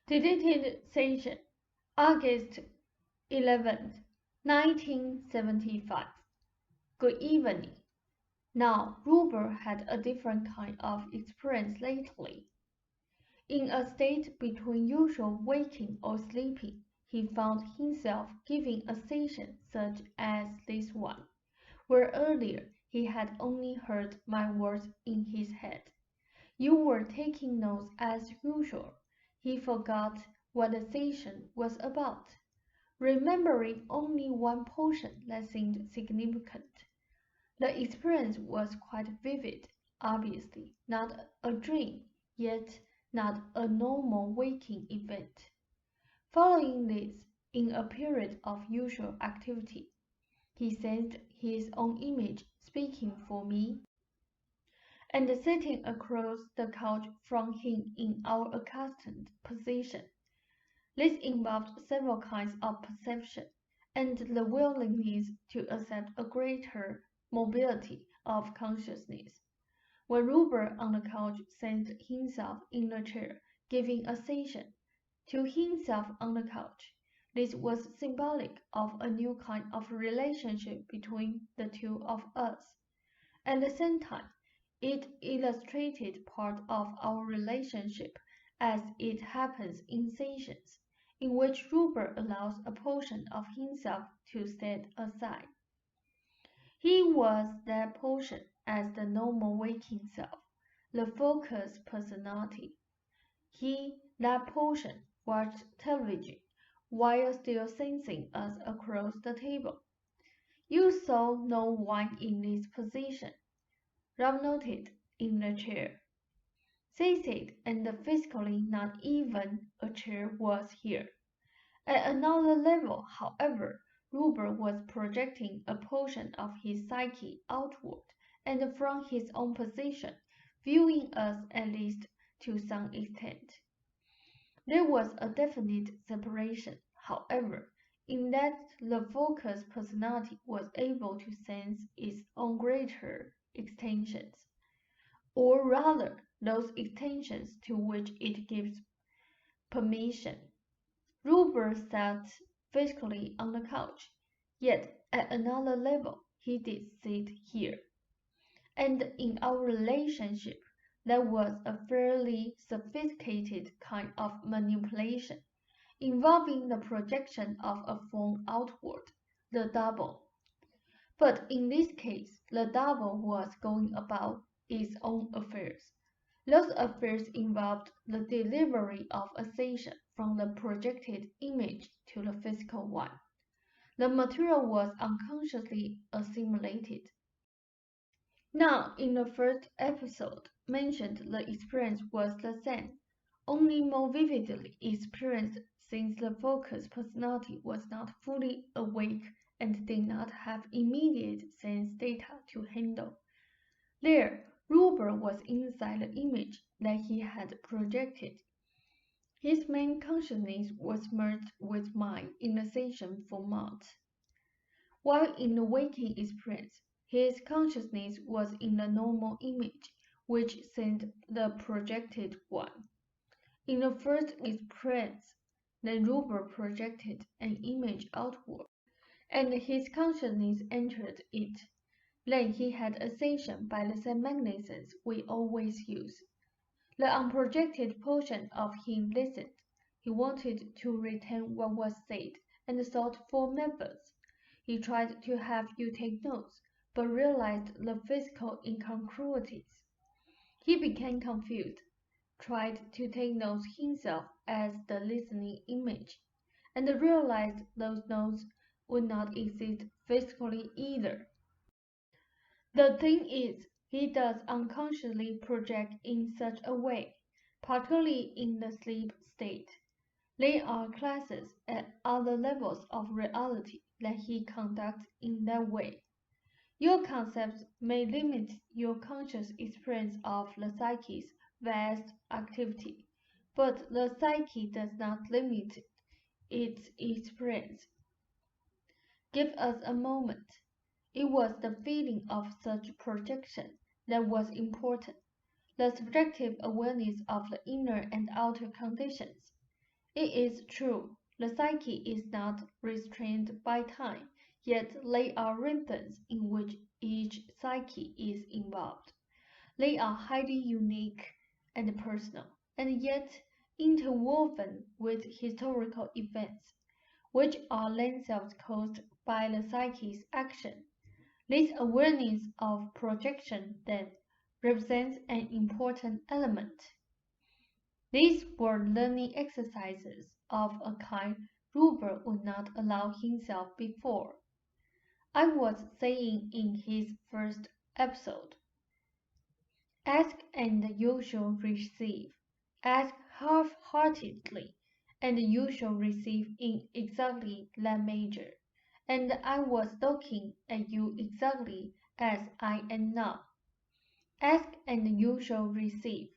Deleted session, August 11th, 1975. Good evening. Now, Ruber had a different kind of experience lately. In a state between usual waking or sleeping, he found himself giving a session such as this one, where earlier he had only heard my words in his head. You were taking notes as usual. He forgot what the session was about, remembering only one portion that seemed significant. The experience was quite vivid, obviously not a dream, yet not a normal waking event. Following this, in a period of usual activity, he sensed his own image speaking for me, and sitting across the couch from him in our accustomed position. This involved several kinds of perception and the willingness to accept a greater mobility of consciousness. When Ruber on the couch sensed himself in a chair giving a session to himself on the couch, this was symbolic of a new kind of relationship between the two of us. At the same time, it illustrated part of our relationship as it happens in sessions, in which Ruber allows a portion of himself to set aside. He was that portion as the normal waking self, the focused personality. He, that portion, watched television while still sensing us across the table. You saw no one in this position, Rob noted, in the chair. They said, and physically not even a chair was here. At another level, however, Ruber was projecting a portion of his psyche outward and from his own position, viewing us at least to some extent. There was a definite separation, however, in that the focused personality was able to sense its own greater extensions, or rather those extensions to which it gives permission. Ruber sat physically on the couch, yet at another level he did sit here. And in our relationship, there was a fairly sophisticated kind of manipulation, involving the projection of a form outward, the double. But in this case, the double was going about its own affairs. Those affairs involved the delivery of a session from the projected image to the physical one. The material was unconsciously assimilated. Now, in the first episode mentioned, the experience was the same, only more vividly experienced since the focused personality was not fully awake and did not have immediate sense data to handle. There, Ruber was inside the image that he had projected. His main consciousness was merged with mine in the session for months. While in the waking experience, his consciousness was in the normal image, which sent the projected one. In the first experience, then Ruber projected an image outward, and his consciousness entered it. Then he had a session by the same mechanisms we always use. The unprojected portion of him listened. He wanted to retain what was said and sought for methods. He tried to have you take notes, but realized the physical incongruities. He became confused, tried to take notes himself as the listening image, and realized those notes would not exist physically either. The thing is, he does unconsciously project in such a way, particularly in the sleep state. There are classes at other levels of reality that he conducts in that way. Your concepts may limit your conscious experience of the psyche's vast activity, but the psyche does not limit its experience. Give us a moment. It was the feeling of such projection that was important, the subjective awareness of the inner and outer conditions. It is true, the psyche is not restrained by time, yet there are rhythms in which each psyche is involved. They are highly unique and personal, and yet interwoven with historical events, which are themselves caused by the psyche's action. This awareness of projection, then, represents an important element. These were learning exercises of a kind Ruber would not allow himself before. I was saying in his first episode, ask and you shall receive. Ask half-heartedly, and you shall receive in exactly that measure. And I was looking at you exactly as I am now. Ask and you shall receive.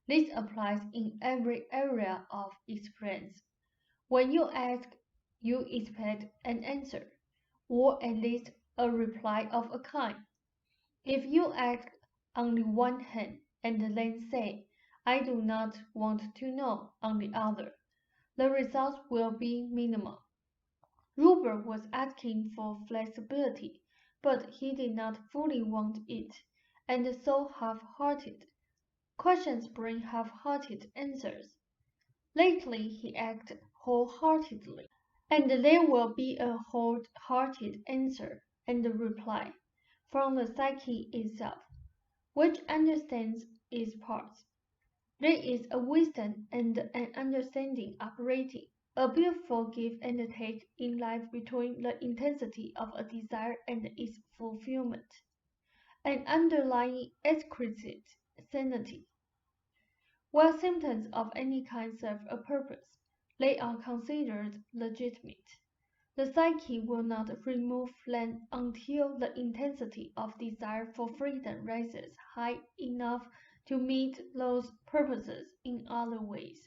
This applies in every area of experience. When you ask, you expect an answer, or at least a reply of a kind. If you ask on the one hand and then say, I do not want to know on the other, the results will be minimal. Ruber was asking for flexibility, but he did not fully want it, and so half-hearted. Questions bring half-hearted answers. Lately he acted wholeheartedly, and there will be a wholehearted answer and reply from the psyche itself, which understands its parts. There is a wisdom and an understanding operating, a beautiful give and take in life between the intensity of a desire and its fulfillment, an underlying exquisite sanity. While symptoms of any kind serve a purpose, they are considered legitimate. The psyche will not remove them until the intensity of desire for freedom rises high enough to meet those purposes in other ways.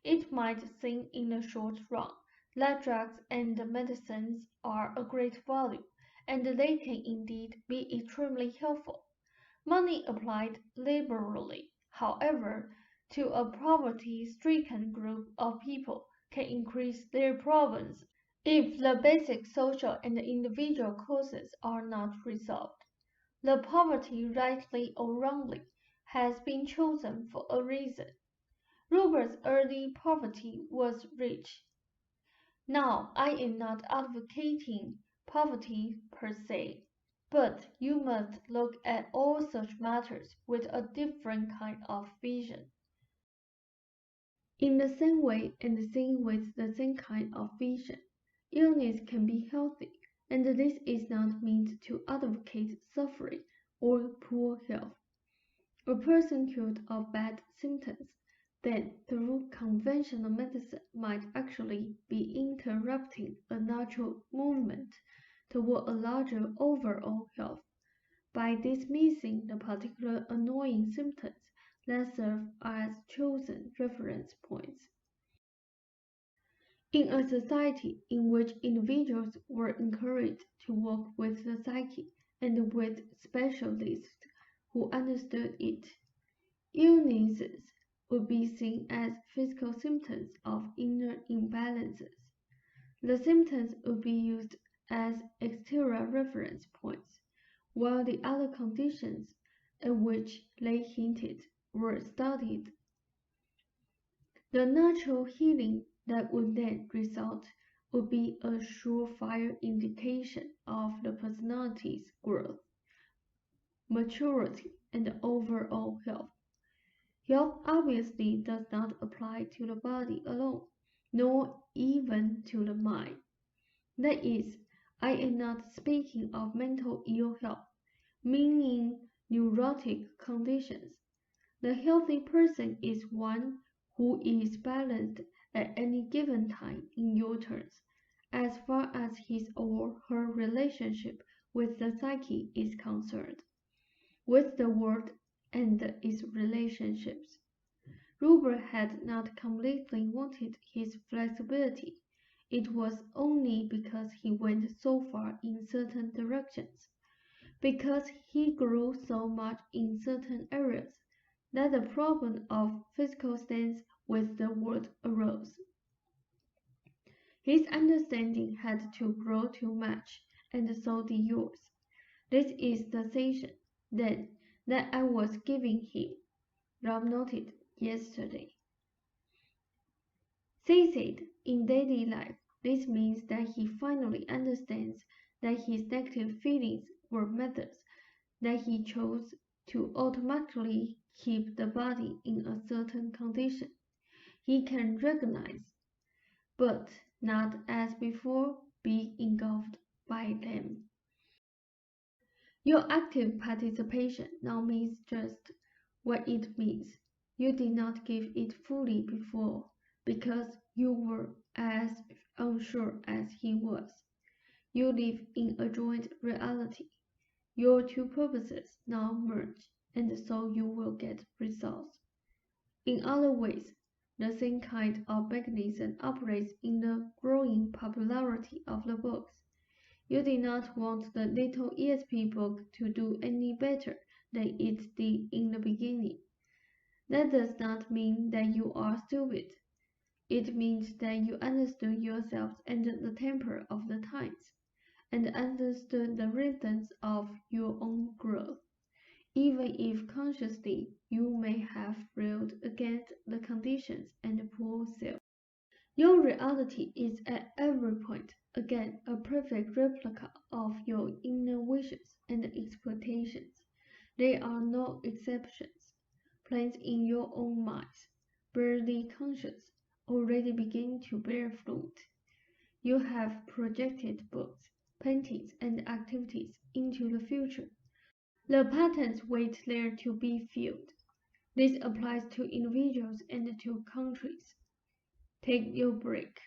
It might seem in the short run that drugs and medicines are a great value, and they can indeed be extremely helpful. Money applied liberally, however, to a poverty-stricken group of people can increase their problems if the basic social and individual causes are not resolved. The poverty, rightly or wrongly, has been chosen for a reason. Ruber's early poverty was rich. Now, I am not advocating poverty per se, but you must look at all such matters with a different kind of vision. In the same way and seen with the same kind of vision, illness can be healthy, and this is not meant to advocate suffering or poor health. A person cured of bad symptoms, then through conventional medicine might actually be interrupting a natural movement toward a larger overall health by dismissing the particular annoying symptoms that serve as chosen reference points. In a society in which individuals were encouraged to work with the psyche and with specialists who understood it, illnesses would be seen as physical symptoms of inner imbalances. The symptoms would be used as exterior reference points, while the other conditions at which they hinted were studied. The natural healing that would then result would be a surefire indication of the personality's growth, maturity, and overall health. Health obviously does not apply to the body alone, nor even to the mind. That is, I am not speaking of mental ill health, meaning neurotic conditions. The healthy person is one who is balanced at any given time in your terms, as far as his or her relationship with the psyche is concerned, with the world and its relationships. Ruber had not completely wanted his flexibility. It was only because he went so far in certain directions, because he grew so much in certain areas, that the problem of physical stance with the world arose. His understanding had to grow too much, and so did yours. This is the sensation, then, that I was giving him, Rob noted yesterday. They said, in daily life, this means that he finally understands that his negative feelings were methods, that he chose to automatically keep the body in a certain condition. He can recognize, but not as before be engulfed by them. Your active participation now means just what it means. You did not give it fully before, because you were as unsure as he was. You live in a joint reality. Your two purposes now merge, and so you will get results. In other ways, the same kind of mechanism operates in the growing popularity of the books. You did not want the little ESP book to do any better than it did in the beginning. That does not mean that you are stupid. It means that you understood yourselves and the temper of the times, and understood the rhythms of your own growth, even if consciously you may have railed against the conditions and poor self. Your reality is at every point, again, a perfect replica of your inner wishes and expectations. There are no exceptions. Plans in your own minds, barely conscious, already begin to bear fruit. You have projected books, paintings, and activities into the future. The patterns wait there to be filled. This applies to individuals and to countries. Take your break.